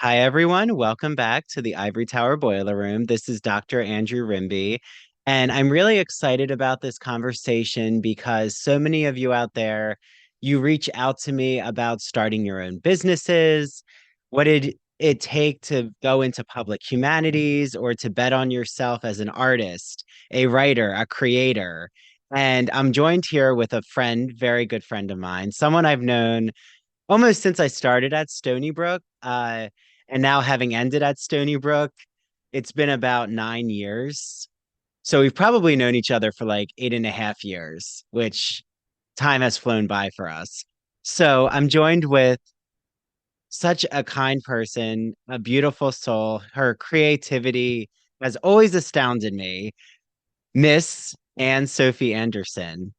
Hi, everyone. Welcome back to the Ivory Tower Boiler Room. This is Dr. Andrew Rimby, and I'm really excited about this conversation because so many of you out there, you reach out to me about starting your own businesses. What did it take to go into public humanities or to bet on yourself as an artist, a writer, a creator? And I'm joined here with a friend, very good friend of mine, someone I've known almost since I started at Stony Brook. And now having ended at Stony Brook, it's been about 9 years. So we've probably known each other for like 8.5 years, which time has flown by for us. So I'm joined with such a kind person, a beautiful soul. Her creativity has always astounded me. Miss Anne Sophie Andersen.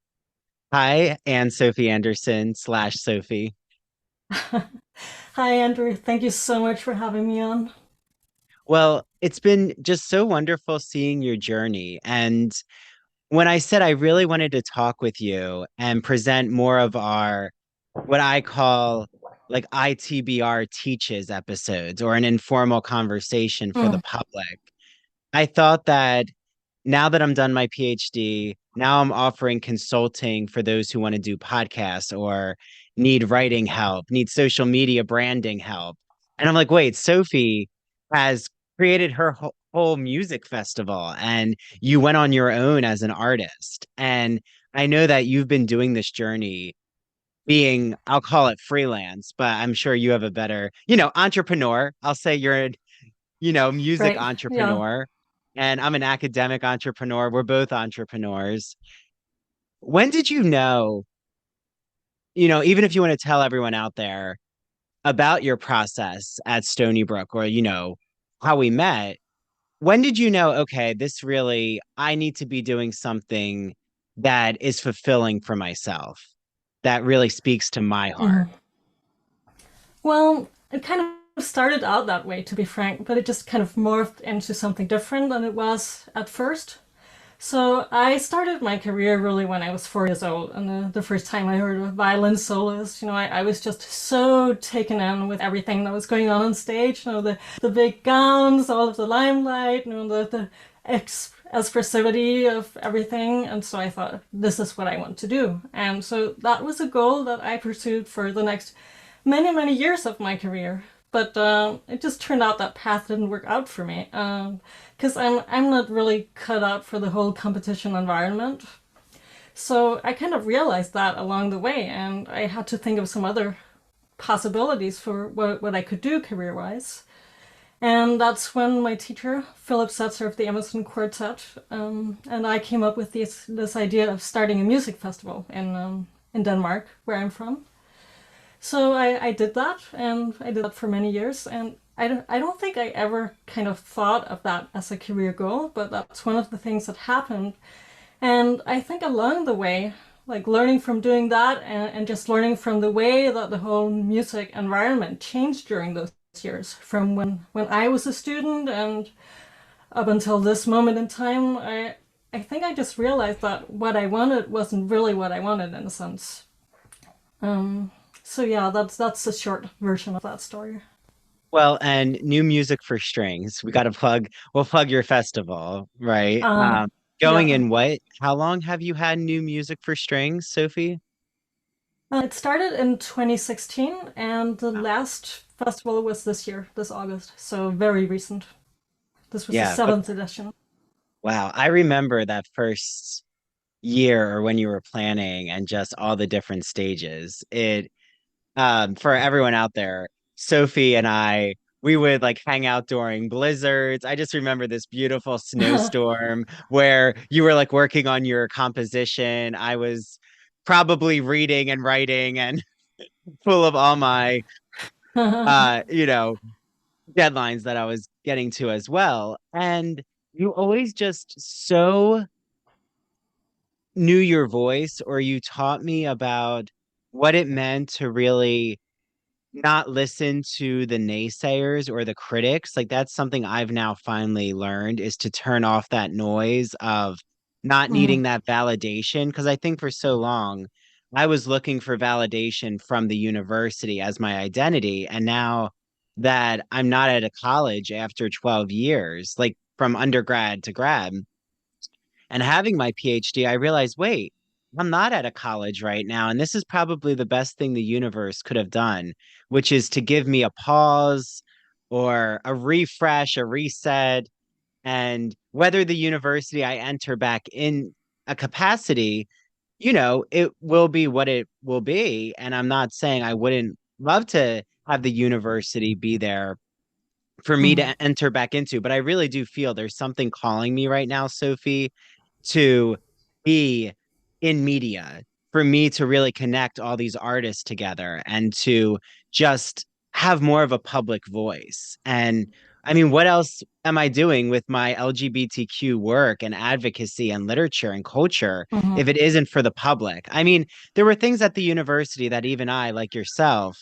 Hi, Anne Sophie Andersen slash Sophie. Hi, Andrew. Thank you so much for having me on. Well, it's been just so wonderful seeing your journey. And when I said I really wanted to talk with you and present more of our, what I call like ITBR teaches episodes or an informal conversation for the Mm, public, I thought that now that I'm done my PhD, now I'm offering consulting for those who want to do podcasts or need writing help, need social media branding help. And I'm like, wait, Sophie has created her whole music festival and you went on your own as an artist. And I know that you've been doing this journey being, I'll call it freelance, but I'm sure you have a better, entrepreneur. I'll say you're a, music right. Yeah. entrepreneur and I'm an academic entrepreneur. We're both entrepreneurs. When did you know, even if you want to tell everyone out there about your process at Stony Brook or, how we met, when did you know, okay, this really, I need to be doing something that is fulfilling for myself, that really speaks to my heart? Mhm. Well, it kind of started out that way, to be frank, but it just kind of morphed into something different than it was at first. So I started my career really when I was 4 years old, and the first time I heard a violin soloist, I was just so taken in with everything that was going on stage. The big gowns, all of the limelight, the expressivity of everything, and so I thought, this is what I want to do. And so that was a goal that I pursued for the next many years of my career. But it just turned out that path didn't work out for me because I'm not really cut out for the whole competition environment. So I kind of realized that along the way, and I had to think of some other possibilities for what I could do career wise. And that's when my teacher, Philip Setzer of the Emerson Quartet, and I came up with this idea of starting a music festival in Denmark, where I'm from. So I did that, and I did that for many years. And I don't think I ever kind of thought of that as a career goal, but that's one of the things that happened. And I think along the way, like learning from doing that and just learning from the way that the whole music environment changed during those years, from when I was a student and up until this moment in time, I think I just realized that what I wanted wasn't really what I wanted in a sense. Um, so yeah, that's a short version of that story. Well, and new music for strings. We'll plug your festival, right? Going Yeah, in how long have you had new music for strings, Sophie? it started in 2016, and the last festival was this year, this August. So very recent. This was the Yeah. seventh edition. Wow. I remember that first year or when you were planning and just all the different stages. For everyone out there, Sophie and we would like hang out during blizzards. I just remember this beautiful snowstorm where you were like working on your composition. I was probably reading and writing and full of all my uh, you know, deadlines that I was getting to as well. And you always just so knew your voice, or you taught me about what it meant to really not listen to the naysayers or the critics. Like that's something I've now finally learned is to turn off that noise of not Mhm. needing that validation. Because I think for so long I was looking for validation from the university as my identity. And now that I'm not at a college after 12 years, like from undergrad to grad. And having my PhD, I realized, wait, I'm not at a college right now. And this is probably the best thing the universe could have done, which is to give me a pause or a refresh, a reset. And whether the university I enter back in a capacity, it will be what it will be. And I'm not saying I wouldn't love to have the university be there for me Mm-hmm. to enter back into, but I really do feel there's something calling me right now, Sophie, to be in media, for me to really connect all these artists together and to just have more of a public voice. And I mean, what else am I doing with my LGBTQ work and advocacy and literature and culture Mm-hmm. if it isn't for the public? I mean, there were things at the university that even I, like yourself,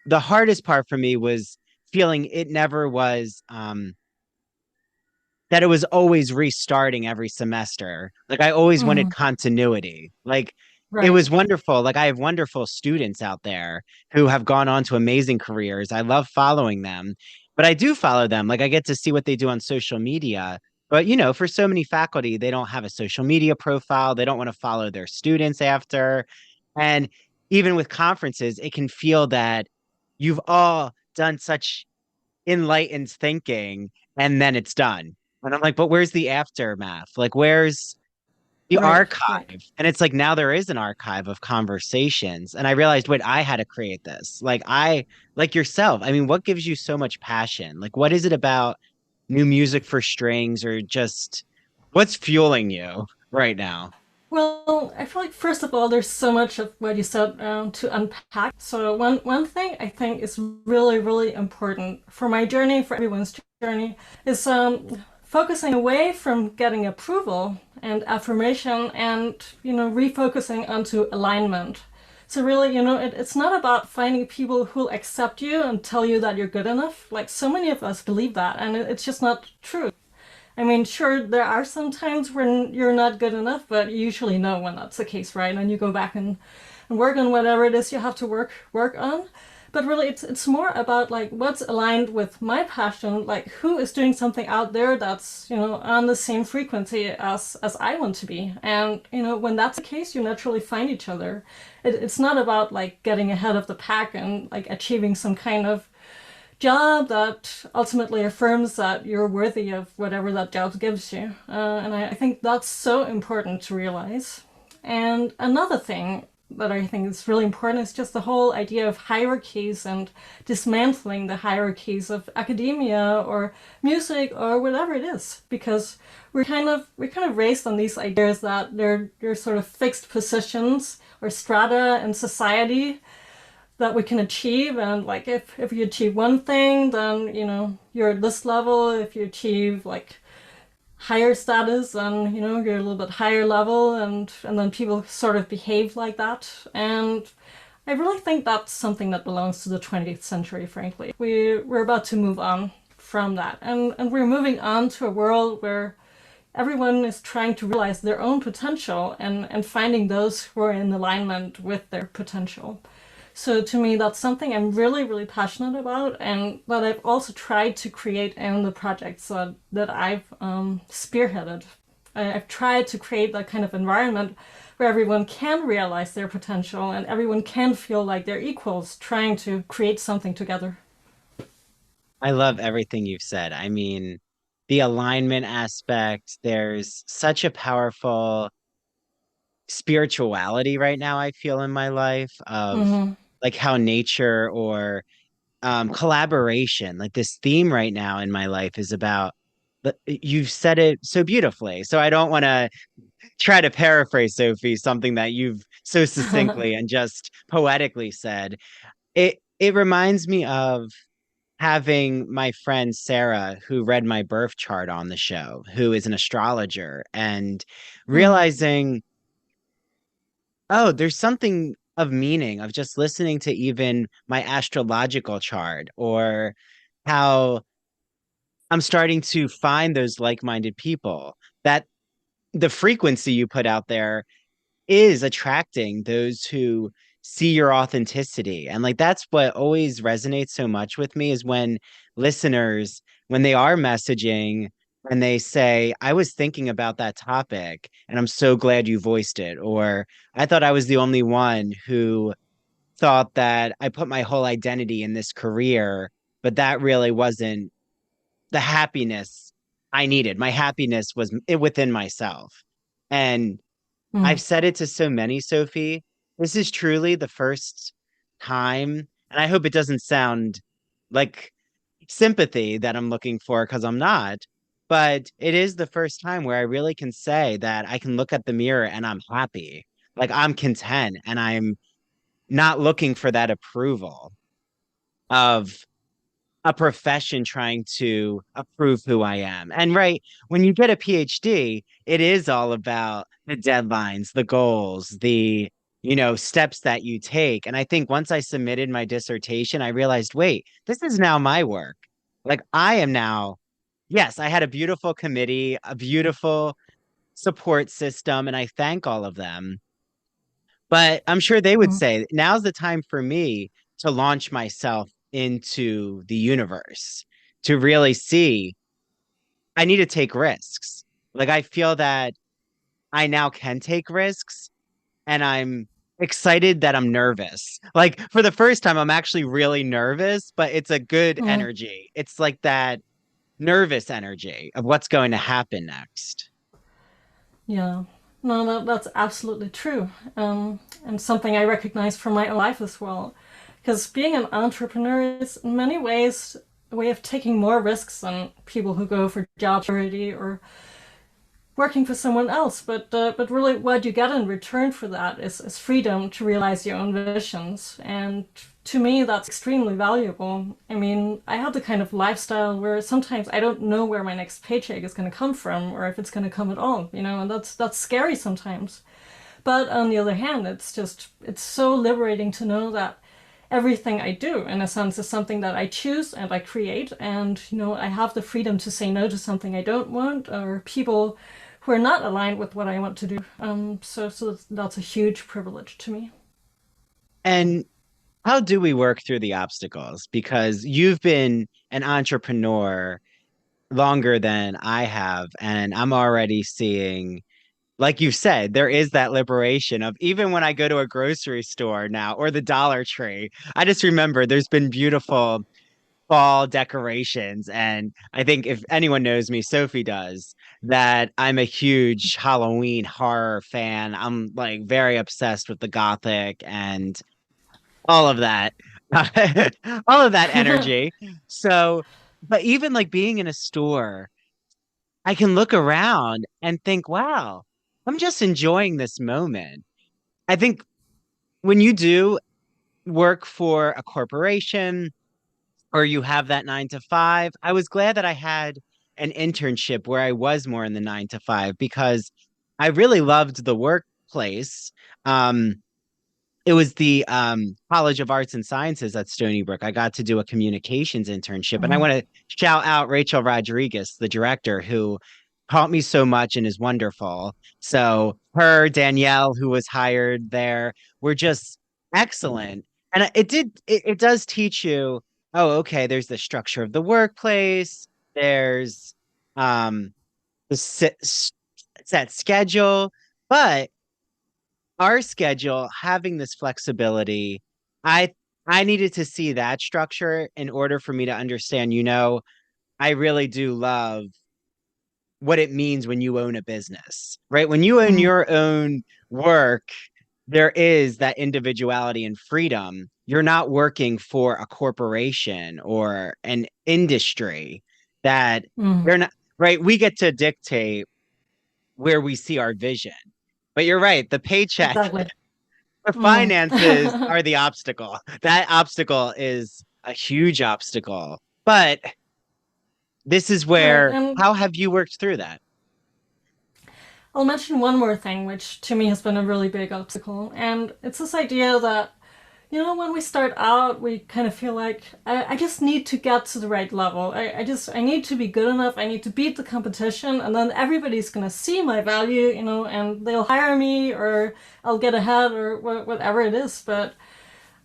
the hardest part for me was feeling it never was that it was always restarting every semester. Like I always wanted Mm-hmm. continuity. Like it Right. was wonderful. Like I have wonderful students out there who have gone on to amazing careers. I love following them, but I do follow them. Like I get to see what they do on social media. But for so many faculty, they don't have a social media profile. They don't want to follow their students after. And even with conferences, it can feel that you've all done such enlightened thinking and then it's done. And I'm like, but where's the aftermath? Like, where's the Right. Right. archive? And it's like now there is an archive of conversations. And I realized, wait, I had to create this. Like yourself, I mean, what gives you so much passion? Like, what is it about new music for strings or just what's fueling you right now? Well, I feel like first of all, there's so much of what you said to unpack. So one thing I think is really really important for my journey, for everyone's journey, is focusing away from getting approval and affirmation, and refocusing onto alignment. So really, it's not about finding people who'll accept you and tell you that you're good enough. Like so many of us believe that, and it's just not true. I mean, sure, there are some times when you're not good enough, but you usually know when that's the case, right? And you go back and work on whatever it is you have to work on. But really, it's more about like what's aligned with my passion, like who is doing something out there that's on the same frequency as I want to be. And when that's the case, you naturally find each other. It's not about like getting ahead of the pack and like achieving some kind of job that ultimately affirms that you're worthy of whatever that job gives you. And I think that's so important to realize. And another thing that I think is really important is just the whole idea of hierarchies and dismantling the hierarchies of academia or music or whatever it is, because we're kind of raised on these ideas that they're sort of fixed positions or strata in society that we can achieve. And like if you achieve one thing, then you're at this level. If you achieve like higher status, then you're a little bit higher level, and then people sort of behave like that. And I really think that's something that belongs to the 20th century, frankly. We're about to move on from that, and we're moving on to a world where everyone is trying to realize their own potential, and finding those who are in alignment with their potential. So to me, that's something I'm really, really passionate about, and that I've also tried to create in the projects that I've spearheaded. I've tried to create that kind of environment where everyone can realize their potential and everyone can feel like they're equals, trying to create something together. I love everything you've said. I mean, the alignment aspect, there's such a powerful spirituality right now I feel in my life of Mm-hmm. like how nature or collaboration, like this theme right now in my life is about, but you've said it so beautifully. So I don't want to try to paraphrase, Sophie, something that you've so succinctly and just poetically said. It reminds me of having my friend Sara, who read my birth chart on the show, who is an astrologer, and Mm-hmm. realizing, oh, there's something of meaning of just listening to even my astrological chart or how I'm starting to find those like-minded people that the frequency you put out there is attracting those who see your authenticity. And like that's what always resonates so much with me is when listeners, when they are messaging and they say, I was thinking about that topic and I'm so glad you voiced it, or I thought I was the only one who thought that I put my whole identity in this career, but that really wasn't the happiness I needed. My happiness was within myself. And I've Mm. said it to so many, Sophie. This is truly the first time, and I hope it doesn't sound like sympathy that I'm looking for because I'm not, but it is the first time where I really can say that I can look at the mirror and I'm happy. Like I'm content and I'm not looking for that approval of a profession trying to approve who I am. And right, when you get a PhD, it is all about the deadlines, the goals, the steps that you take. And I think once I submitted my dissertation, I realized, wait, this is now my work. Like I am now, yes, I had a beautiful committee, a beautiful support system, and I thank all of them. But I'm sure they would Mm. say now's the time for me to launch myself into the universe, to really see I need to take risks. Like I feel that I now can take risks and I'm excited that I'm nervous. Like for the first time, I'm actually really nervous, but it's a good Mm. energy. It's like that nervous energy of what's going to happen next. Yeah. No, that's absolutely true. And something I recognize from my own life as well. Because being an entrepreneur is in many ways a way of taking more risks than people who go for job security or working for someone else. But really, what you get in return for that is freedom to realize your own visions. And to me, that's extremely valuable. I mean, I have the kind of lifestyle where sometimes I don't know where my next paycheck is going to come from, or if it's going to come at all. And that's scary sometimes. But on the other hand, it's so liberating to know that everything I do, in a sense, is something that I choose and I create. And, I have the freedom to say no to something I don't want or people who are not aligned with what I want to do. So that's a huge privilege to me. And how do we work through the obstacles? Because you've been an entrepreneur longer than I have, and I'm already seeing, like you said, there is that liberation of even when I go to a grocery store now or the Dollar Tree, I just remember there's been beautiful fall decorations. And I think if anyone knows me, Sophie does, that I'm a huge Halloween horror fan. I'm like very obsessed with the Gothic and all of that, all of that energy. So, but even like being in a store, I can look around and think, wow, I'm just enjoying this moment. I think when you do work for a corporation or you have that 9 to 5, I was glad that I had an internship where I was more in the 9 to 5 because I really loved the workplace. Um, it was the College of Arts and Sciences at Stony Brook. I got to do a communications internship. And I Mhm. want to shout out Rachel Rodriguez, the director, who taught me so much and is wonderful. So her, Danielle, who was hired there, were just excellent. And it does teach you, oh, okay, there's the structure of the workplace, there's um the set schedule, but our schedule having this flexibility, i I needed to see that structure in order for me to understand, I really do love what it means when you own a business, right? When you own Mhm. your own work, there is that individuality and freedom. You're not working for a corporation or an industry that Mhm. they're not, right? We get to dictate where we see our vision. But you're right, the paycheck, Exactly. the Mhm. finances are the obstacle. That obstacle is a huge obstacle. But this is Right. where, And how have you worked through that? I'll mention one more thing, which to me has been a really big obstacle, and it's this idea that When we start out, we kind of feel like I just need to get to the right level. I need to be good enough. I need to beat the competition, and then everybody's gonna see my value, and they'll hire me, or I'll get ahead, or whatever it is. But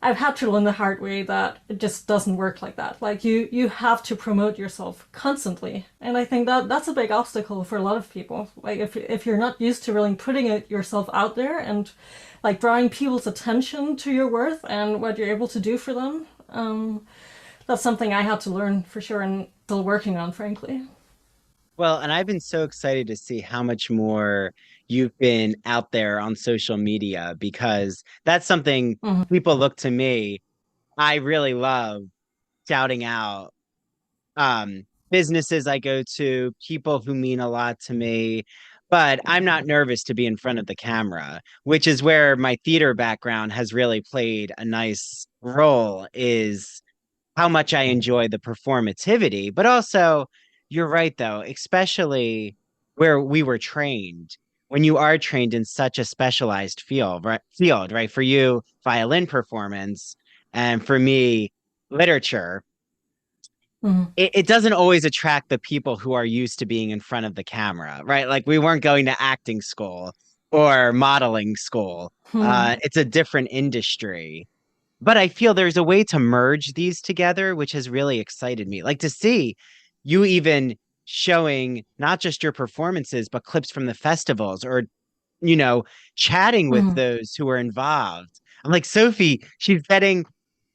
I've had to learn the hard way that it just doesn't work like that. Like you have to promote yourself constantly, and I think that that's a big obstacle for a lot of people. Like if you're not used to really putting yourself out there and like drawing people's attention to your worth and what you're able to do for them, that's something I had to learn for sure and still working on, frankly. Well, and I've been so excited to see how much more you've been out there on social media because that's something Mm-hmm. people look to me. I really love shouting out businesses I go to, people who mean a lot to me. But I'm not nervous to be in front of the camera, which is where my theater background has really played a nice role, is how much I enjoy the performativity. But also, you're right, though, especially where we were trained. When you are trained in such a specialized field, right? For you, violin performance, and for me, literature, Mm-hmm. it doesn't always attract the people who are used to being in front of the camera, right? Like we weren't going to acting school or modeling school. Hmm. It's a different industry. But I feel there's a way to merge these together, which has really excited me. Like to see you even showing not just your performances, but clips from the festivals or, you know, chatting with Hmm. those who are involved. I'm like, Sophie, she's getting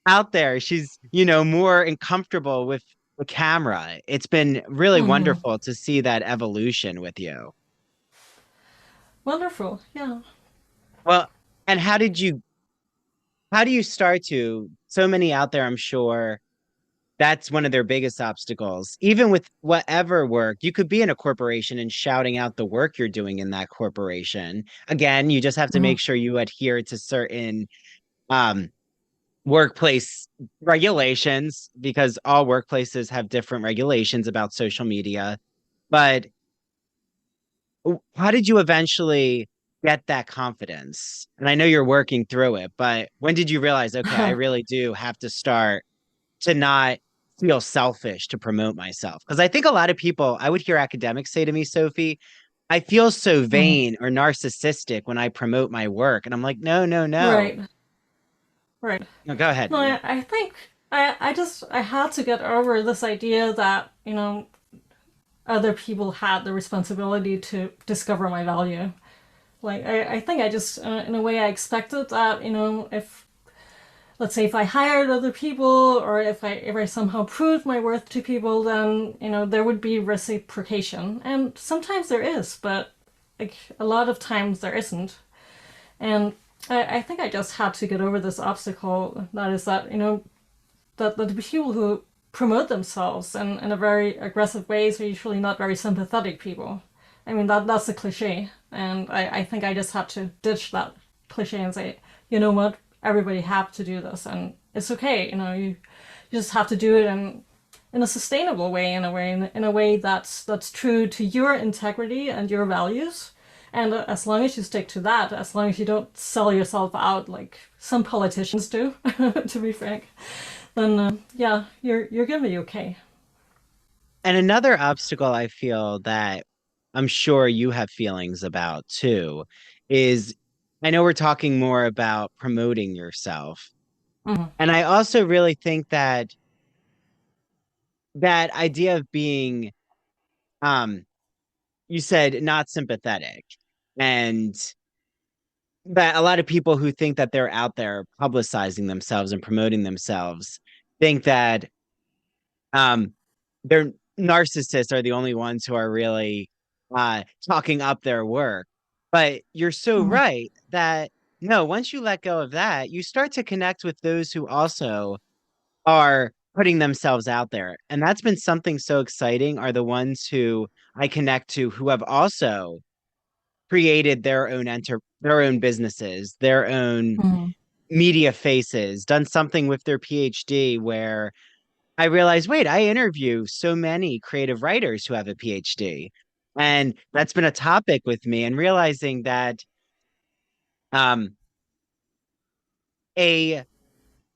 out there. She's, more and comfortable with the camera. It's been really Hmm. wonderful to see that evolution with you. Wonderful. Yeah. Well, and how do you start to, so many out there, I'm sure that's one of their biggest obstacles. Even with whatever work, you could be in a corporation and shouting out the work you're doing in that corporation. Again, you just have to Mm-hmm. make sure you adhere to certain um, workplace regulations because all workplaces have different regulations about social media. But how did you eventually get that confidence? And I know you're working through it, but when did you realize, okay, I really do have to start to not feel selfish to promote myself? Because I think a lot of people, I would hear academics say to me, Sophie, I feel so Hmm. vain or narcissistic when I promote my work. And I'm like, no, no, no. Right. Right. No, go ahead. No, I think I had to get over this idea that, other people had the responsibility to discover my value. Like I think I just in a way I expected that, if let's say if I hired other people or if I somehow proved my worth to people, then there would be reciprocation. And sometimes there is, but like a lot of times there isn't. And I think I just had to get over this obstacle. That is that that the people who promote themselves in a very aggressive ways are usually not very sympathetic people. I mean that's a cliche, and I think I just had to ditch that cliche and say, you know what, everybody have to do this, and it's okay. You just have to do it in a sustainable way, in a way that's true to your integrity and your values. And as long as you stick to that, as long as you don't sell yourself out like some politicians do, to be frank, then yeah, you're gonna be okay. And another obstacle I feel that I'm sure you have feelings about too is I know we're talking more about promoting yourself. Mm-hmm. And I also really think that that idea of being, um, you said not sympathetic, and that a lot of people who think that they're out there publicizing themselves and promoting themselves think that um they're narcissists are the only ones who are really talking up their work. But you're so Mm-hmm. right that no, once you let go of that, you start to connect with those who also are putting themselves out there. And that's been something so exciting, are the ones who I connect to who have also created their own businesses, their own Mm-hmm. media faces, done something with their PhD where I realized, wait, I interview so many creative writers who have a PhD. And that's been a topic with me, and realizing that um a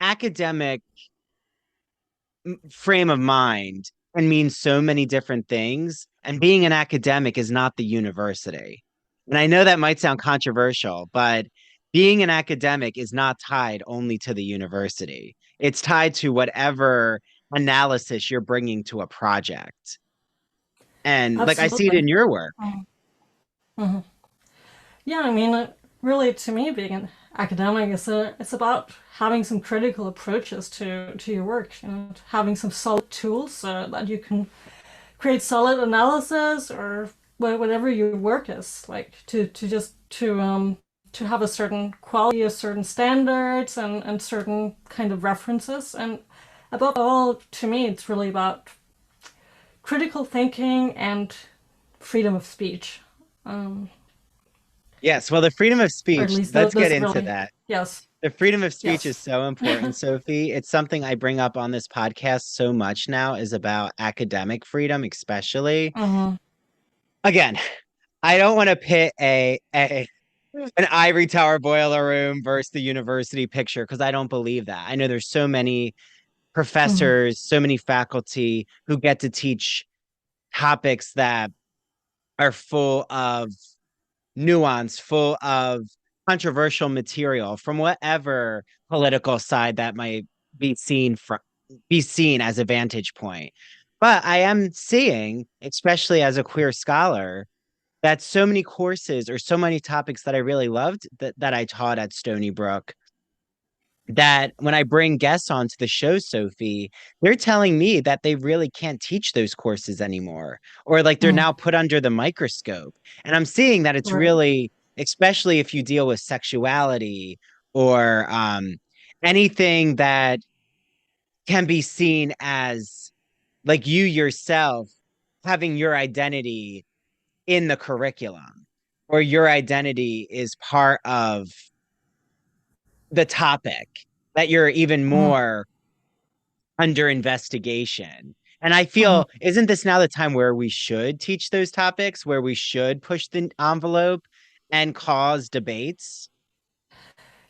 academic frame of mind can mean so many different things. And being an academic is not the university. And I know that might sound controversial, but being an academic is not tied only to the university. It's tied to whatever analysis you're bringing to a project. And like I see it Absolutely. in your work. Mhm. Yeah, I mean, really, to me, being an academic is it's about having some critical approaches to your work. You know, having some solid tools that you can create solid analysis or whatever your work is. Like to just to have a certain quality, a certain standards, and certain kind of references. And above all, to me, it's really about critical thinking and freedom of speech. Um, Yes, well, the freedom of or at speech, least let's get those into really, that. yes, The freedom of speech is yes. so important, Sophie. It's something I bring up on this podcast so much now is about academic freedom, especially. Mm-hmm. Again, I don't want to pit a an ivory tower boiler room versus the university picture because I don't believe that. I know there's so many Mm-hmm. professors, so many faculty who get to teach topics that are full of nuance, full of controversial material from whatever political side that might be seen as a vantage point. But I am seeing, especially as a queer scholar, that so many courses or so many topics that I really loved that I taught at Stony Brook that when I bring guests onto the show, Sophie, they're telling me that they really can't teach those courses anymore, or like they're Mm-hmm. now put under the microscope. And I'm seeing that it's Right. really, especially if you deal with sexuality or anything that can be seen as like you yourself having your identity in the curriculum, or your identity is part of the topic, that you're even Mm-hmm. more under investigation. And I Mm-hmm. feel, isn't this now the time where we should teach those topics, where we should push the envelope and cause debates?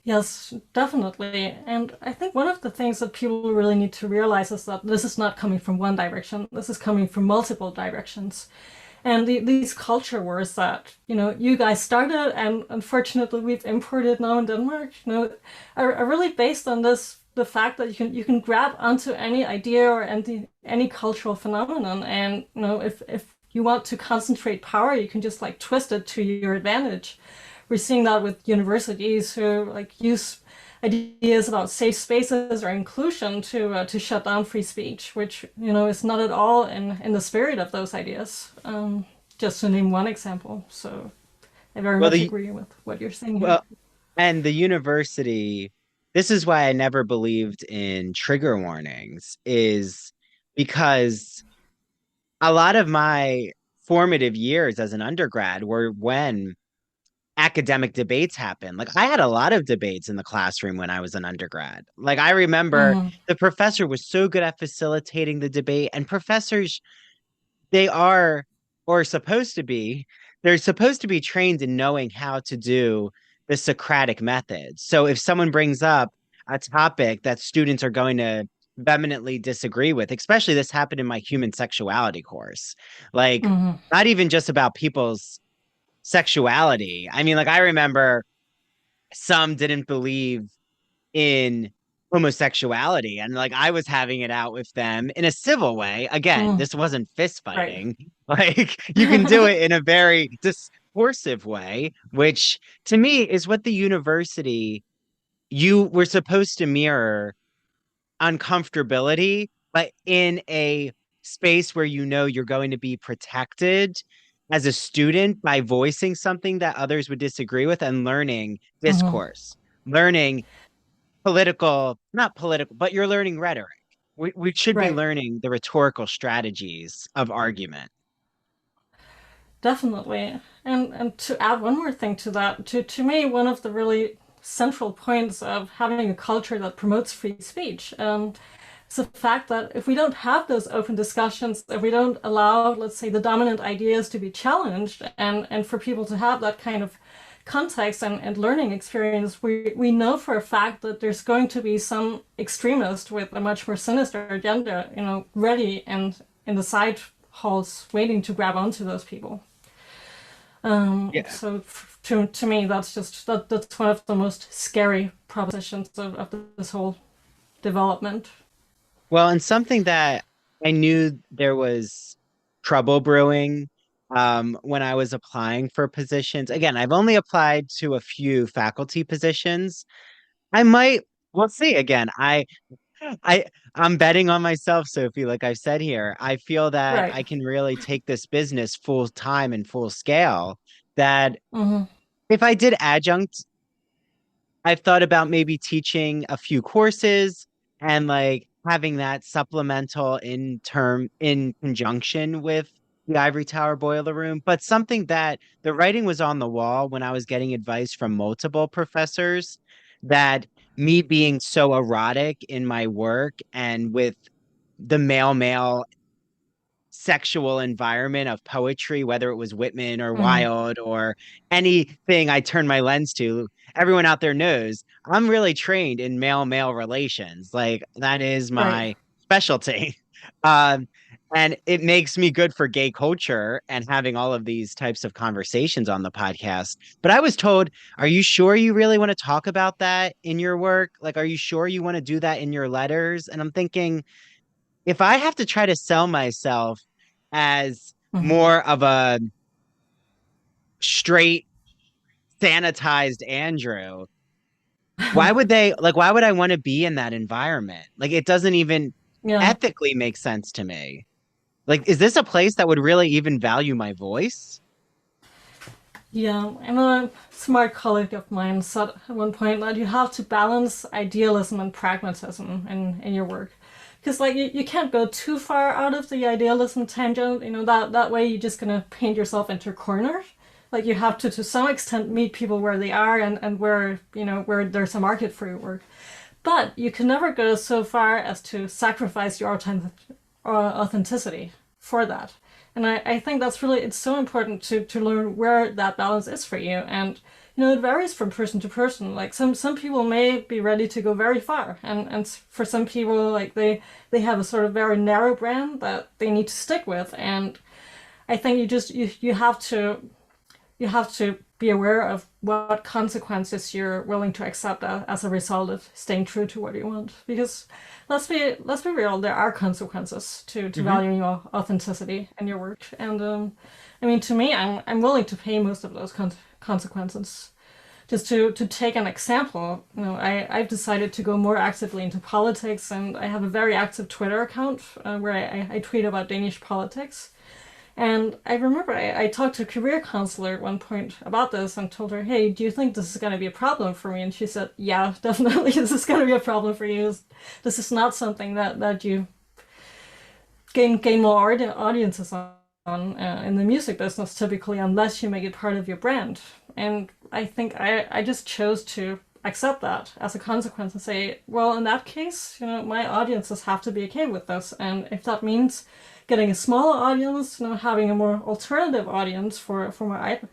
Yes, definitely. And I think one of the things that people really need to realize is that this is not coming from one direction. This is coming from multiple directions. And these culture wars that, you guys started and unfortunately we've imported now in Denmark, are really based on the fact that you can grab onto any idea or any cultural phenomenon. And, if you want to concentrate power, you can just like twist it to your advantage. We're seeing that with universities who like use ideas about safe spaces or inclusion to shut down free speech, which is not at all in the spirit of those ideas. Just to name one example. So I very Well, much the agree with what you're saying here. well, and the university, this is why I never believed in trigger warnings, is because a lot of my formative years as an undergrad were when academic debates happen. Like I had a lot of debates in the classroom when I was an undergrad. Like I remember Mm-hmm. the professor was so good at facilitating the debate, and professors, they are or supposed to be, they're supposed to be trained in knowing how to do the Socratic method. So if someone brings up a topic that students are going to vehemently disagree with, especially this happened in my human sexuality course, like Mm-hmm. not even just about people's sexuality. I mean, like I remember some didn't believe in homosexuality, and like I was having it out with them in a civil way. Again, Mm. this wasn't fist Right. fighting. Like you can do it in a very discoursive way, which to me is what the university, you were supposed to mirror uncomfortability, but in a space where you know you're going to be protected as a student by voicing something that others would disagree with and learning Mm-hmm. discourse, learning political, not political, but you're learning rhetoric. We should be Right. learning the rhetorical strategies of argument. Definitely. And to add one more thing to that, to me, one of the really central points of having a culture that promotes free speech is the fact that if we don't have those open discussions, if we don't allow, let's say, the dominant ideas to be challenged and for people to have that kind of context and learning experience, we know for a fact that there's going to be some extremist with a much more sinister agenda, ready and in the side halls waiting to grab onto those people. Yeah. So to me, that's one of the most scary propositions of this whole development. Well, and something that I knew there was trouble brewing when I was applying for positions. Again, I've only applied to a few faculty positions. I might, we'll see. Again, I, I'm betting on myself, Sophie. Like I've said here, I feel that Right. I can really take this business full time and full scale. That Mm-hmm. if I did adjunct, I've thought about maybe teaching a few courses and like having that supplemental in conjunction with the Ivory Tower Boiler Room. But something that the writing was on the wall when I was getting advice from multiple professors that me being so erotic in my work and with the male sexual environment of poetry, whether it was Whitman or Mm-hmm. Wilde or anything I turn my lens to, everyone out there knows I'm really trained in male relations. Like that is Right. my specialty. Um, and it makes me good for gay culture and having all of these types of conversations on the podcast. But I was told, are you sure you really want to talk about that in your work? Like, are you sure you want to do that in your letters? And I'm thinking, if I have to try to sell myself as Mm-hmm. more of a straight, sanitized Andrew, why would I want to be in that environment? Like, it doesn't even Yeah. ethically make sense to me. Like, is this a place that would really even value my voice? Yeah, and a smart colleague of mine said at one point that you have to balance idealism and pragmatism in your work. Because like you can't go too far out of the idealism tangent, that way you're just gonna paint yourself into a corner. Like you have to some extent meet people where they are and where where there's a market for your work. But you can never go so far as to sacrifice your authenticity for that. And I think that's really, it's so important to learn where that balance is for you. And, it varies from person to person. Like some people may be ready to go very far. And for some people, like they have a sort of very narrow brand that they need to stick with. And I think you have to be aware of what consequences you're willing to accept as a result of staying true to what you want. Because let's be real, there are consequences to Hmm. valuing your authenticity in your work. And I mean, to me, I'm willing to pay most of those consequences. Just to take an example, I've decided to go more actively into politics, and I have a very active Twitter account where I tweet about Danish politics. And I remember I talked to a career counselor at one point about this and told her, hey, do you think this is going to be a problem for me? And she said, yeah, definitely, this is going to be a problem for you. This is not something that you gain more audiences on in the music business typically, unless you make it part of your brand. And I think I just chose to accept that as a consequence and say, well, in that case, my audiences have to be okay with this. And if that means getting a smaller audience, having a more alternative audience for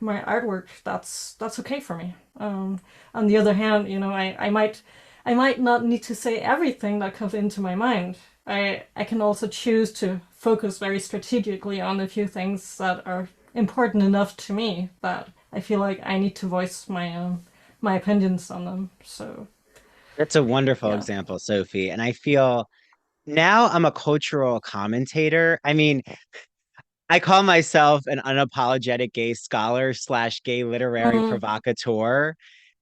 my artwork, that's okay for me. On the other hand, I might not need to say everything that comes into my mind. I can also choose to focus very strategically on a few things that are important enough to me that I feel like I need to voice my opinions on them. So That's a wonderful yeah. example, Sophie. And I feel now I'm a cultural commentator. I mean, I call myself an unapologetic gay scholar slash gay literary Mm, provocateur.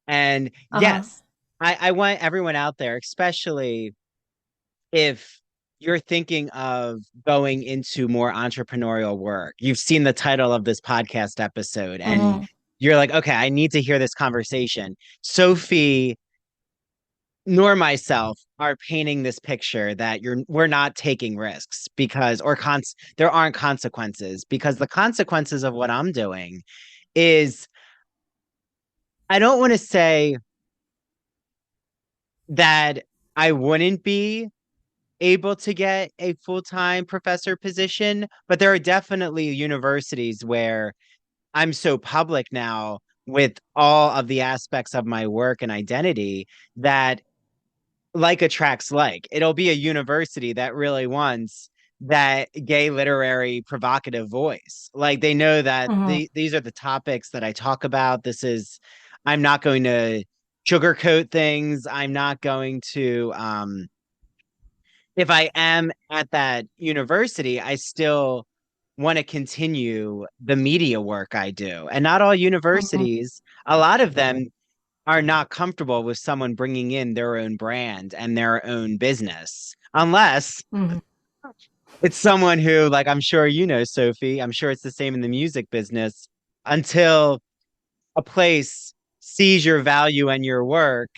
And uh-huh. yes, I want everyone out there, especially if you're thinking of going into more entrepreneurial work. You've seen the title of this podcast episode and Mm-hmm. you're like, okay, I need to hear this conversation. Sophie nor myself are painting this picture that we're not taking risks because there aren't consequences because the consequences of what I'm doing is I don't want to say that I wouldn't be able to get a full-time professor position, but there are definitely universities where I'm so public now with all of the aspects of my work and identity that like attracts like. It'll be a university that really wants that gay literary provocative voice. Like they know that Mm-hmm. these are the topics that I talk about. I'm not going to sugarcoat things. I'm not going to if I am at that university, I still want to continue the media work I do. And not all Mm-hmm. universities, a lot of them are not comfortable with someone bringing in their own brand and their own business, unless Mm-hmm. it's someone who, like, I'm sure you know, Sophie, I'm sure it's the same in the music business, until a place sees your value and your work,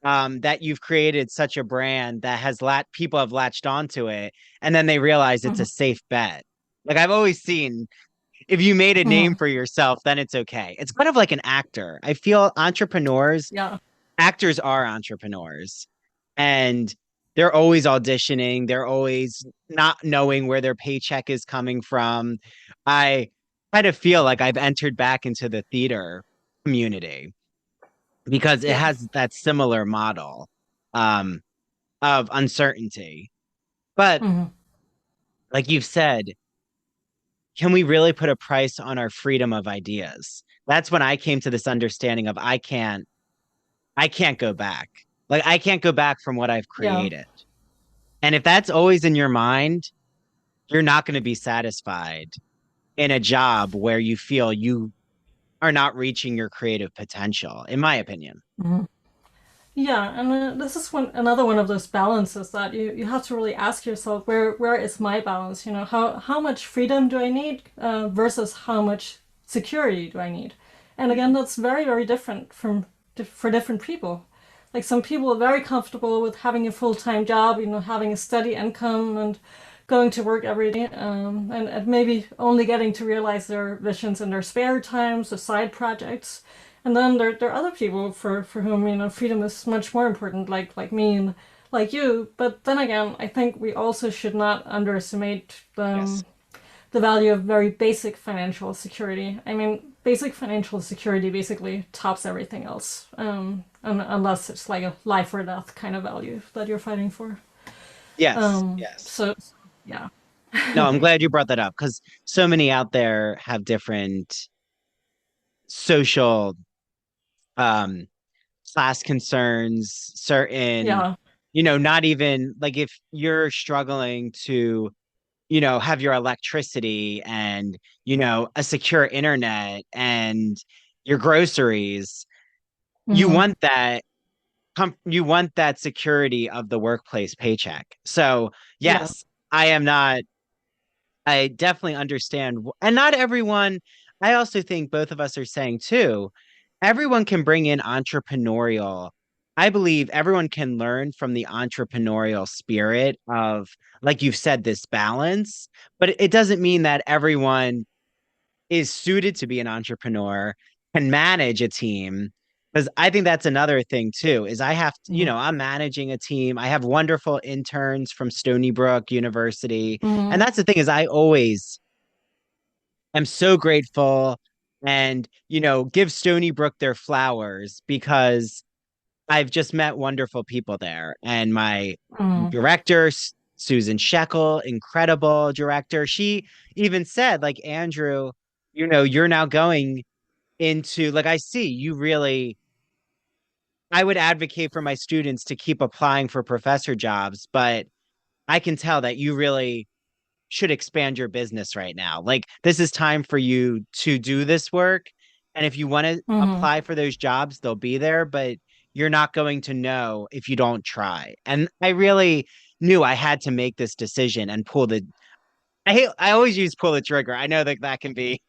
that you've created such a brand that people have latched onto it, and then they realize it's Mm-hmm. a safe bet. Like I've always seen, if you made a name Mm-hmm. for yourself, then it's okay. It's kind of like an actor. I feel Yeah. actors are entrepreneurs, and they're always auditioning. They're always not knowing where their paycheck is coming from. I kind of feel like I've entered back into the theater community because it Yeah. has that similar model um, of uncertainty. But Mm-hmm. like you've said, can we really put a price on our freedom of ideas? That's when I came to this understanding of I can't go back. Like I can't go back from what I've Yeah. created. And if that's always in your mind, you're not going to be satisfied in a job where you feel you are not reaching your creative potential, in my opinion. Mm-hmm. Yeah, and this is another one of those balances that you have to really ask yourself where is my balance? You know, how much freedom do I need versus how much security do I need? And again, that's very different for different people. Like some people are very comfortable with having a full-time job, you know, having a steady income and going to work every day, and maybe only getting to realize their visions in their spare times, the side projects. And then there are other people for whom, you know, freedom is much more important, like me and like you. But then again, I think we also should not underestimate Yes. the value of very basic financial security. I mean, basic financial security basically tops everything else, unless it's like a life or death kind of value that you're fighting for. Yes. Yes. So, yeah. No, I'm glad you brought that up because so many out there have different social um class concerns, certain, Yeah. not even like if you're struggling to, have your electricity and, a secure internet and your groceries, you Mm-hmm. want that you want that security of the workplace paycheck. So, Yeah. yes, I definitely understand. And not everyone, I also think both of us are saying too, everyone can bring in entrepreneurial. I believe everyone can learn from the entrepreneurial spirit of, like you've said, this balance, but it doesn't mean that everyone is suited to be an entrepreneur, can manage a team. Because I think that's another thing too, is I have to, Mm-hmm. I'm managing a team. I have wonderful interns from Stony Brook University. And Mm-hmm. that's the thing is I always am so grateful and, give Stony Brook their flowers because I've just met wonderful people there. And my Mm-hmm. director, Susan Shekel, incredible director. She even said, like, Andrew, you're now going into, like, I see you really, I would advocate for my students to keep applying for professor jobs, but I can tell that you really should expand your business right now. Like, this is time for you to do this work. And if you want to Mm-hmm. apply for those jobs, they'll be there, but you're not going to know if you don't try. And I really knew I had to make this decision and I always use pull the trigger. I know that that can be,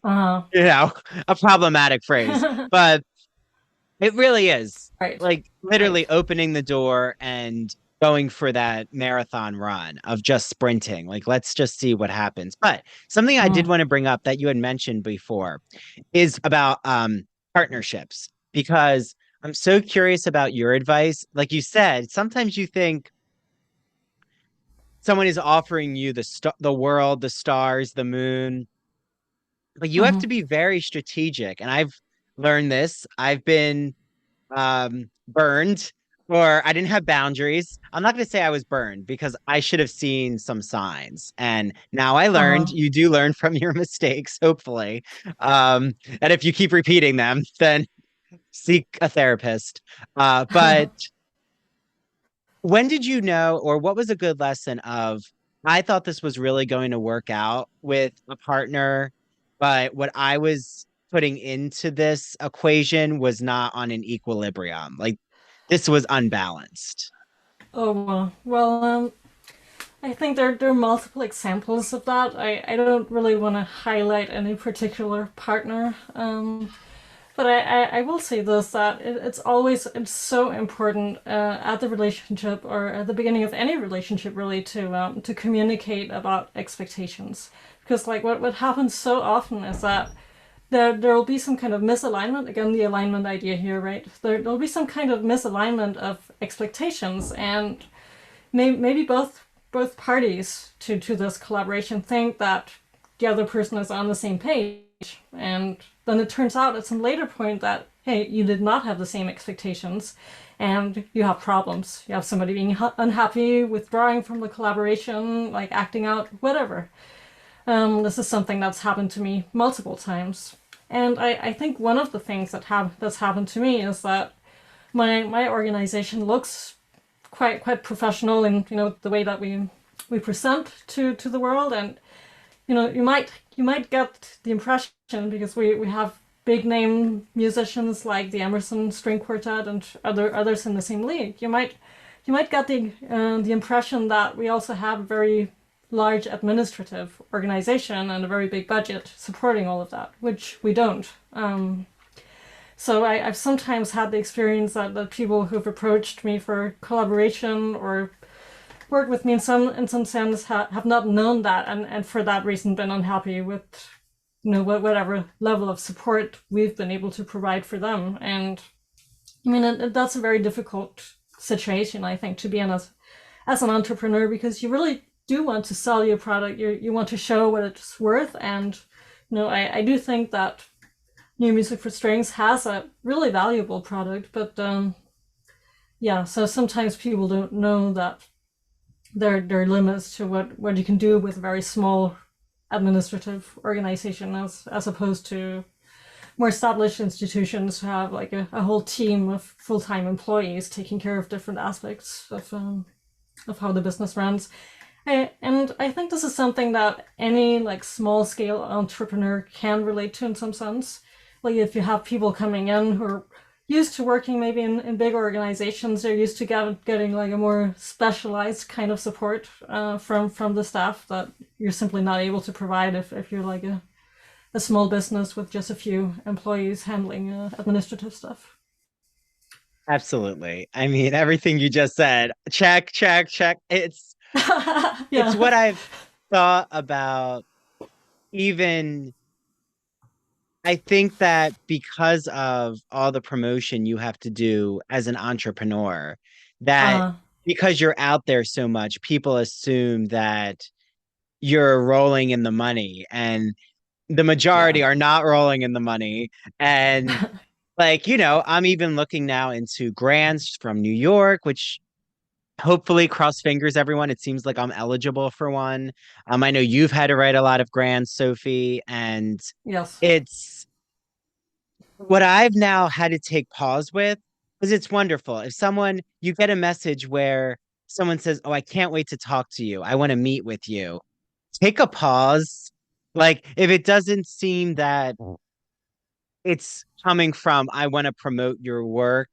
Uh-huh. you know, a problematic phrase, but it really is Right. like Right. literally opening the door and going for that marathon run of just sprinting. Like, let's just see what happens. But something I did Mm-hmm. want to bring up that you had mentioned before is about partnerships, because I'm so curious about your advice. Like you said, sometimes you think someone is offering you the world, the stars, the moon, but you have Mm-hmm. to be very strategic. And learn this. I've been burned, or I didn't have boundaries. I'm not going to say I was burned because I should have seen some signs. And now I learned Uh-huh. you do learn from your mistakes, hopefully. Um, and if you keep repeating them, then seek a therapist. But when did you know, or what was a good lesson of, I thought this was really going to work out with a partner, but what I was putting into this equation was not on an equilibrium. Like this was unbalanced. Oh well, I think there are multiple examples of that. I don't really want to highlight any particular partner, but I will say this, that it's so important at the relationship or at the beginning of any relationship really to communicate about expectations, because like what happens so often is that there will be some kind of misalignment, again the alignment idea here, right? There'll be some kind of misalignment of expectations, and maybe both parties to this collaboration think that the other person is on the same page, and then it turns out at some later point that hey, you did not have the same expectations, and you have problems. You have somebody being unhappy, withdrawing from the collaboration, like acting out, whatever. This is something that's happened to me multiple times, and I think one of the things that's happened to me is that my organization looks quite professional in the way that we present to the world, and you might get the impression, because we have big name musicians like the Emerson String Quartet and others in the same league. You might get the impression that we also have a very large administrative organization and a very big budget supporting all of that, which we don't. So I've sometimes had the experience that people who've approached me for collaboration or worked with me in some sense have not known that, and for that reason been unhappy with whatever level of support we've been able to provide for them. And I mean that's a very difficult situation, I think, to be in as an entrepreneur, because you really do want to sell your product. You want to show what it's worth, and I do think that new music for strings has a really valuable product, but yeah, so sometimes people don't know that there are limits to what you can do with a very small administrative organization, as opposed to more established institutions who have like a whole team of full-time employees taking care of different aspects of how the business runs. And I think this is something that any like small scale entrepreneur can relate to in some sense. Like if you have people coming in who are used to working maybe in big organizations, they're used to getting like a more specialized kind of support from the staff that you're simply not able to provide if you're like a small business with just a few employees handling administrative stuff. Absolutely. I mean, everything you just said, check, check, check. It's Yeah. what I've thought about. Even I think that because of all the promotion you have to do as an entrepreneur, that uh because you're out there so much, people assume that you're rolling in the money, and the yeah. majority are not rolling in the money. And like, I'm even looking now into grants from New York, which hopefully, cross fingers, everyone. It seems like I'm eligible for one. I know you've had to write a lot of grants, Sophie, and Yes. it's what I've now had to take pause with, because it's wonderful. If you get a message where someone says, "Oh, I can't wait to talk to you. I want to meet with you." Take a pause. Like, if it doesn't seem that it's coming from, I want to promote your work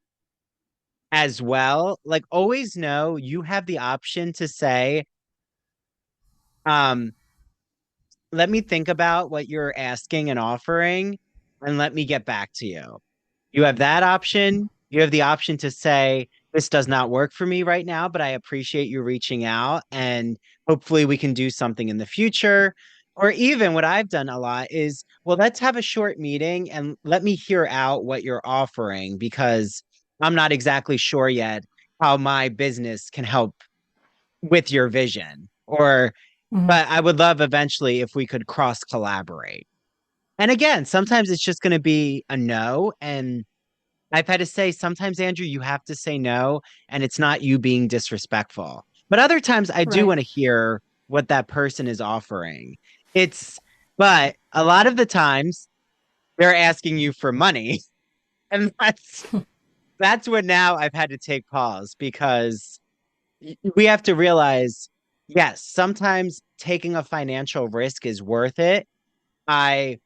as well, like, always know you have the option to say, um, let me think about what you're asking and offering, and let me get back to you. You have that option. You have the option to say, this does not work for me right now, but I appreciate you reaching out, and hopefully we can do something in the future. Or even what I've done a lot is, well, let's have a short meeting and let me hear out what you're offering, because I'm not exactly sure yet how my business can help with your vision. Or, Mhm. but I would love eventually if we could cross collaborate. And again, sometimes it's just going to be a no. And I've had to say, sometimes, Andrew, you have to say no, and it's not you being disrespectful. But other times, I do Right. want to hear what that person is offering. It's, but a lot of the times, they're asking you for money. And that's what now I've had to take pause because we have to realize, yes, sometimes taking a financial risk is worth it. I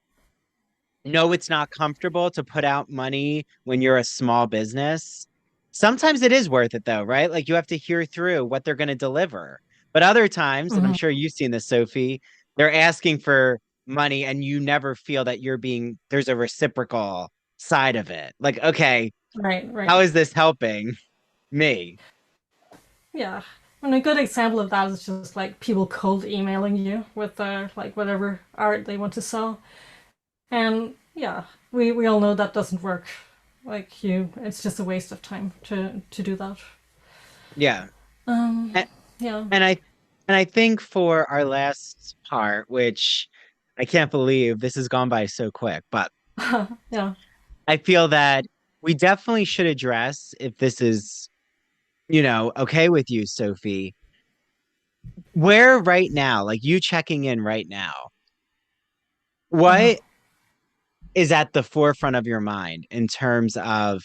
know it's not comfortable to put out money when you're a small business. Sometimes it is worth it though, right? Like you have to hear through what they're going to deliver. But other times, and I'm Hmm. sure you've seen this, Sophie, they're asking for money and you never feel that there's a reciprocal side of it. Like, okay, Right, right. how is this helping me? Yeah. And a good example of that is just like people cold emailing you with like whatever art they want to sell. And yeah, we all know that doesn't work. Like it's just a waste of time to do that. Yeah. Um, And, yeah. and I and I think for our last part, which I can't believe this has gone by so quick, but Yeah. I feel that we definitely should address if this is, okay with you, Sophie. Where right now, like you checking in right now, Uh-huh. what is at the forefront of your mind in terms of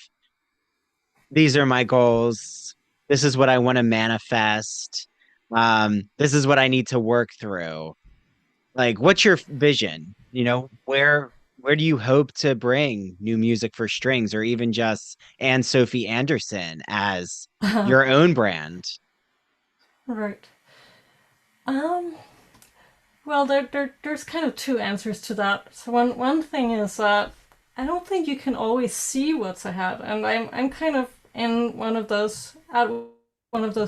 these are my goals, this is what I want to manifest, this is what I need to work through. Like, what's your vision? Where do you hope to bring new music for strings or even just and Sophie Andersen as your own brand? Right. Um, well, there's kind of two answers to that. So one thing is that I don't think you can always see what's ahead, and I'm kind of in one of those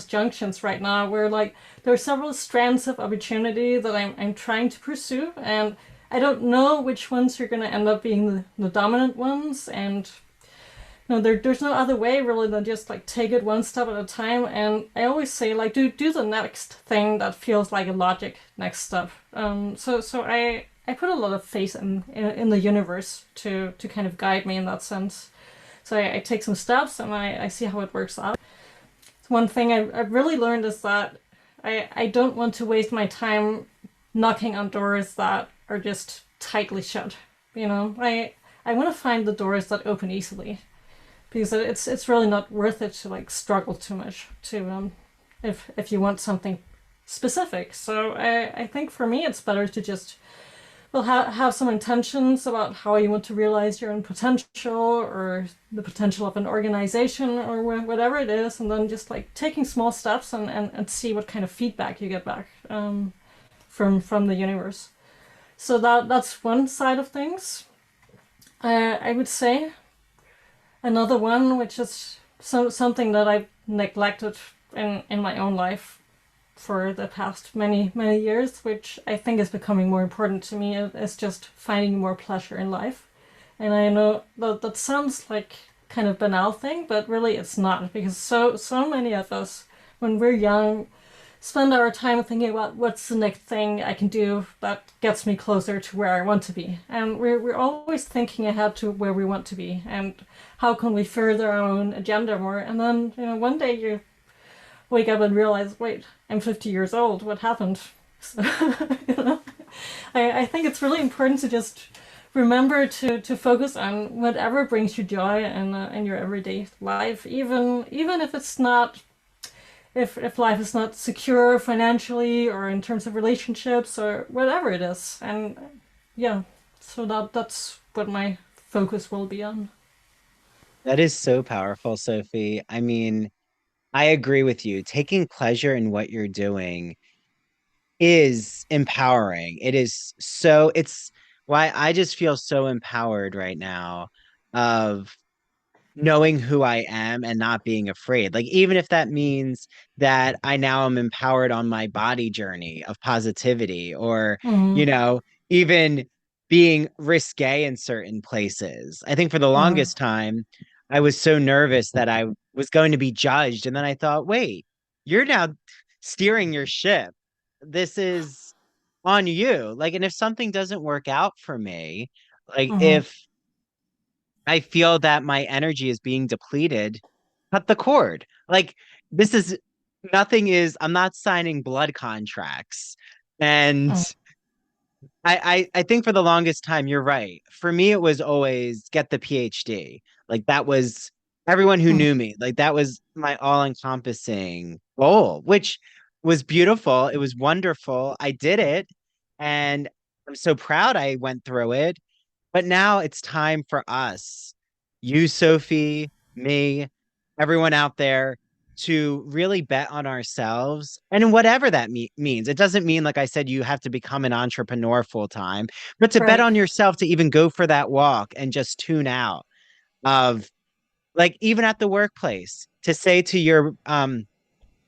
junctions right now where like there are several strands of opportunity that I'm trying to pursue, and I don't know which ones are going to end up being the dominant ones, and no, there's no other way really than just like take it one step at a time. And I always say like do the next thing that feels like a logic next step. So I put a lot of faith in the universe to kind of guide me in that sense. So I take some steps and I see how it works out. One thing I've really learned is that I don't want to waste my time knocking on doors that are just tightly shut. I want to find the doors that open easily because it's really not worth it to like struggle too much to if you want something specific. So I think for me it's better to just have some intentions about how you want to realize your own potential or the potential of an organization or whatever it is, and then just like taking small steps and see what kind of feedback you get back from the universe. So that's one side of things. I would say another one, which is something that I've neglected in my own life for the past many years, which I think is becoming more important to me, is just finding more pleasure in life. And I know that sounds like kind of banal thing, but really it's not, because so many of us, when we're young, spend our time thinking about what's the next thing I can do that gets me closer to where I want to be. And we're always thinking ahead to where we want to be and how can we further our own agenda more. And then, one day you wake up and realize, wait, I'm 50 years old. What happened? So, you know, I think it's really important to just remember to focus on whatever brings you joy in your everyday life, even if it's not if life is not secure financially or in terms of relationships or whatever it is. And yeah, so that's what my focus will be on. That is so powerful, Sophie. I mean, I agree with you. Taking pleasure in what you're doing is empowering. It's why I just feel so empowered right now of knowing who I am and not being afraid. Like, even if that means that I now am empowered on my body journey of positivity or, you Mm-hmm. know, even being risque in certain places. I think for the Uh-huh. longest time, I was so nervous that I was going to be judged. And then I thought, wait, you're now steering your ship. This is on you. Like, and if something doesn't work out for me, like Mm-hmm. if I feel that my energy is being depleted, cut the cord. Like, this is nothing is, I'm not signing blood contracts. And I think for the longest time, you're right. For me, it was always get the PhD. Like that was everyone who Mm-hmm. knew me. Like that was my all-encompassing goal, which was beautiful. It was wonderful. I did it, and I'm so proud I went through it. But now it's time for us, you, Sophie, me, everyone out there, to really bet on ourselves and whatever that means. It doesn't mean, like I said, you have to become an entrepreneur full time, but to bet Right. on yourself to even go for that walk and just tune out of, like, even at the workplace, to say to your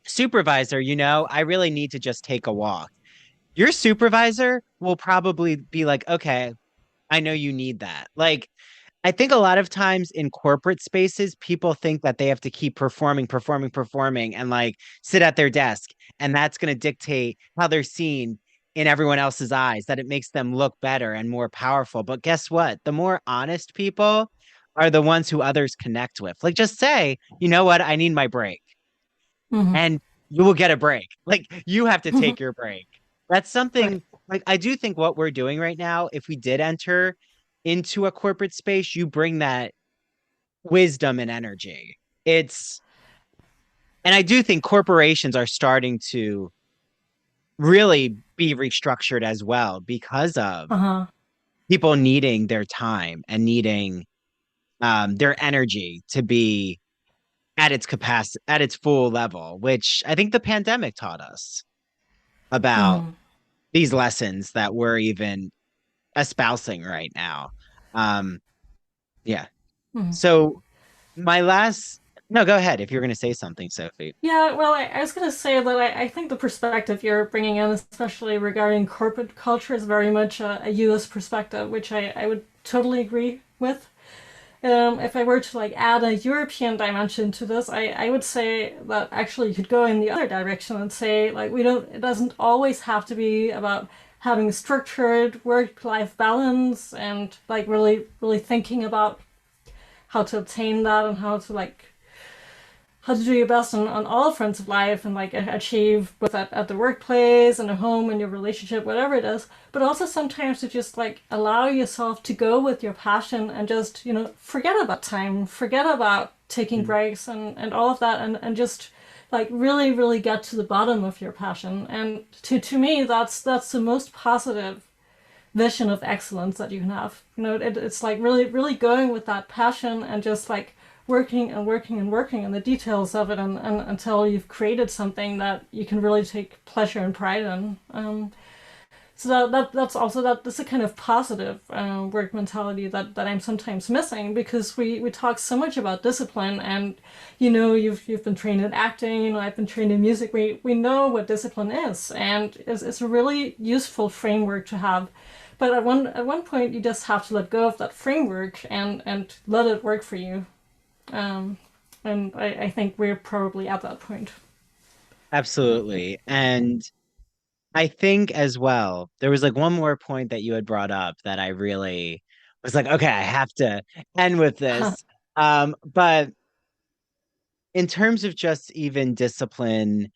supervisor, I really need to just take a walk. Your supervisor will probably be like, okay, I know you need that. Like, I think a lot of times in corporate spaces, people think that they have to keep performing, performing, performing, and like sit at their desk. And that's going to dictate how they're seen in everyone else's eyes, that it makes them look better and more powerful. But guess what? The more honest people are the ones who others connect with. Like, just say, you know what? I need my break. Mm-hmm. And you will get a break. Like, you have to take your break. That's Right. something like I do think what we're doing right now, if we did enter into a corporate space, you bring that wisdom and energy. It's, and I do think corporations are starting to really be restructured as well because of Uh-huh. people needing their time and needing their energy to be at its capacity, at its full level, which I think the pandemic taught us about Mm-hmm. these lessons that we're even espousing right now. Um, yeah. Mm-hmm. So my last, no, go ahead if you're going to say something, Sophie. Yeah, well, I was going to say that I think the perspective you're bringing in, especially regarding corporate culture, is very much a US perspective, which I would totally agree with. If I were to like add a European dimension to this, I would say that actually you could go in the other direction and say like it doesn't always have to be about having structured work-life balance and like really thinking about how to obtain that and how to do your best on all fronts of life and like achieve both at the workplace and at home and your relationship, whatever it is. But also sometimes to just like allow yourself to go with your passion and just, forget about time, forget about taking Mhm. breaks and all of that and just like really, really get to the bottom of your passion. And to me that's the most positive vision of excellence that you can have. It's like really, really going with that passion and just like working and working and working on the details of it and until you've created something that you can really take pleasure and pride in. So that's a kind of positive work mentality that I'm sometimes missing because we talk so much about discipline and you've been trained in acting, I've been trained in music. We know what discipline is and it's a really useful framework to have. But at one point you just have to let go of that framework and let it work for you. Um, and I think we're probably at that point. Absolutely. And I think as well, there was like one more point that you had brought up that I really was like, okay, I have to end with this. But in terms of just even discipline,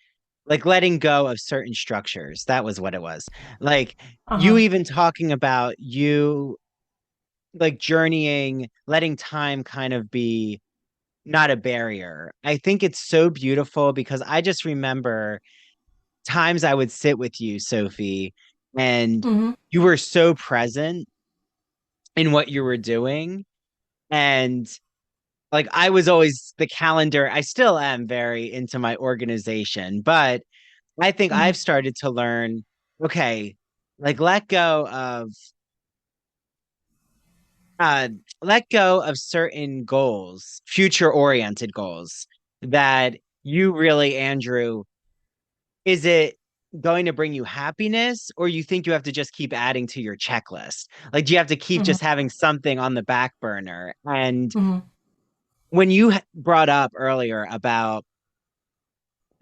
like letting go of certain structures, that was what it was. Like you Uh-huh. even talking about you like journeying, letting time kind of be not a barrier. I think it's so beautiful because I just remember times I would sit with you, Sophie, and Mm-hmm. you were so present in what you were doing. And like I was always the calendar, I still am very into my organization, but I think Mm-hmm. I've started to learn, okay, like uh let go of certain goals, future oriented goals that you really, Andrew, is it going to bring you happiness or you think you have to just keep adding to your checklist? Like, do you have to keep Mm-hmm. just having something on the back burner? And Mm-hmm. when you brought up earlier about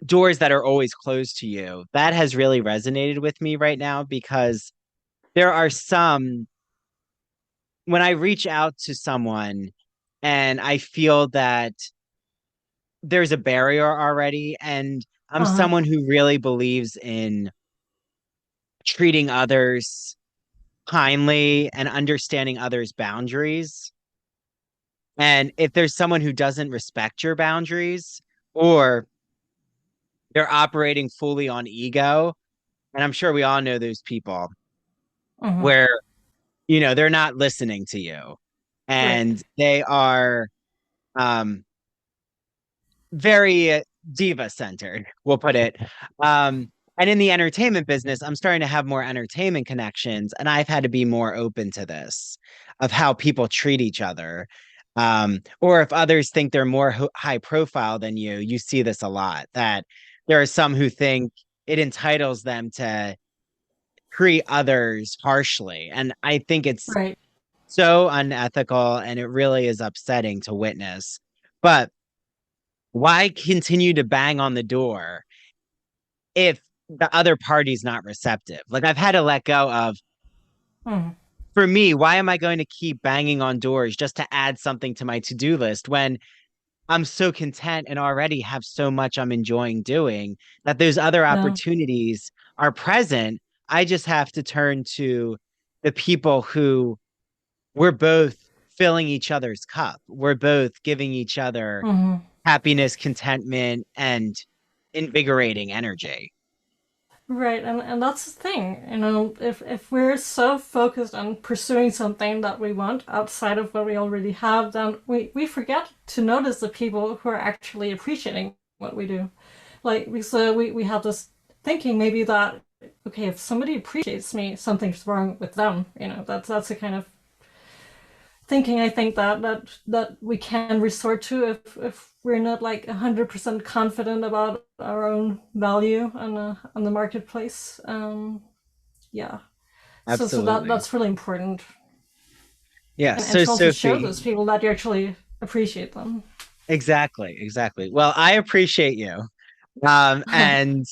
doors that are always closed to you. That has really resonated with me right now because there are some when I reach out to someone and I feel that there's a barrier already, and I'm Uh-huh. someone who really believes in treating others kindly and understanding others' boundaries. And if there's someone who doesn't respect your boundaries or they're operating fully on ego, and I'm sure we all know those people Uh-huh. where, they're not listening to you Right. and they are um very diva centered, we'll put it. Um, and in the entertainment business, I'm starting to have more entertainment connections, and I've had to be more open to this of how people treat each other. Or if others think they're more high profile than you see this a lot, that there are some who think it entitles them to treat others harshly. And I think it's Right. so unethical and it really is upsetting to witness. But why continue to bang on the door if the other party's not receptive? Like I've had to let go of, Uh-huh. for me, why am I going to keep banging on doors just to add something to my to-do list when I'm so content and already have so much I'm enjoying doing that those other Yeah. opportunities are present. I just have to turn to the people who we're both filling each other's cup. We're both giving each other Uh-huh. happiness, contentment, and invigorating energy. Right, and that's the thing, if we're so focused on pursuing something that we want outside of what we already have, then we forget to notice the people who are actually appreciating what we do. Like we have this thinking maybe that okay, if somebody appreciates me, something's wrong with them. That's the kind of thinking I think that we can resort to if we're not like 100% confident about our own value on the marketplace. Yeah. So Absolutely. that's really important, Yeah. and So, to also show Sophie, those people that you actually appreciate them. exactly, exactly. Well, I appreciate you. And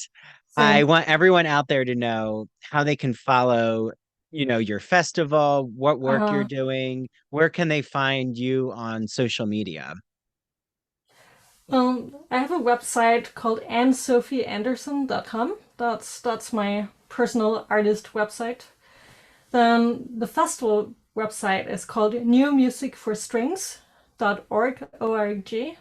I Same. want everyone out there to know how they can follow, your festival, what work you're Uh, doing, where can they find you on social media? I have a website called AnnSophieAndersen.com. That's my personal artist website. Then the festival website is called newmusicforstrings.org. O-R-G.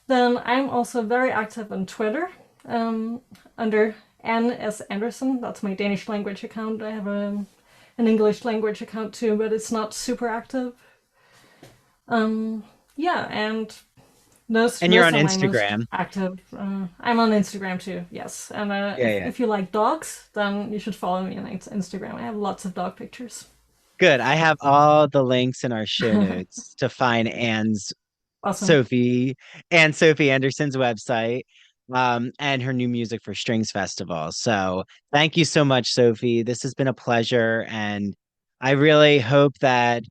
Then I'm also very active on Twitter um, under Anne S. Andersen. That's my Danish language account. I have an English language account too, but it's not super active. Um, yeah, and those And you're those on are my most Instagram. active. I'm on Instagram too. Yes, and Yeah, yeah. if you like dogs, then you should follow me on Instagram. I have lots of dog pictures. Good. I have all the links in our show notes to find Anne's Awesome. Sophie and Sophie Anderson's website, and her new music for Strings Festival. So thank you so much, Sophie. This has been a pleasure, and I really hope that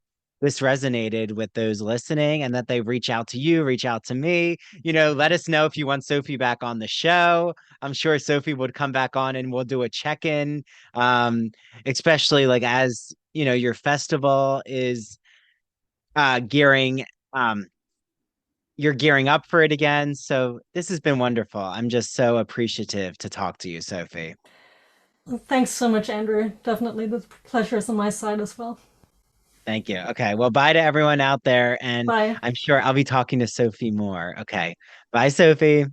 this resonated with those listening and that they reach out to you, reach out to me. Let us know if you want Sophie back on the show. I'm sure Sophie would come back on and we'll do a check-in, um, especially like as your festival is gearing you're gearing up for it again. So this has been wonderful. I'm just so appreciative to talk to you, Sophie. Thanks so much, Andrew. Definitely the pleasure is on my side as well. Thank you. Okay. Well, bye to everyone out there. And Bye. I'm sure I'll be talking to Sophie more. Okay. Bye, Sophie.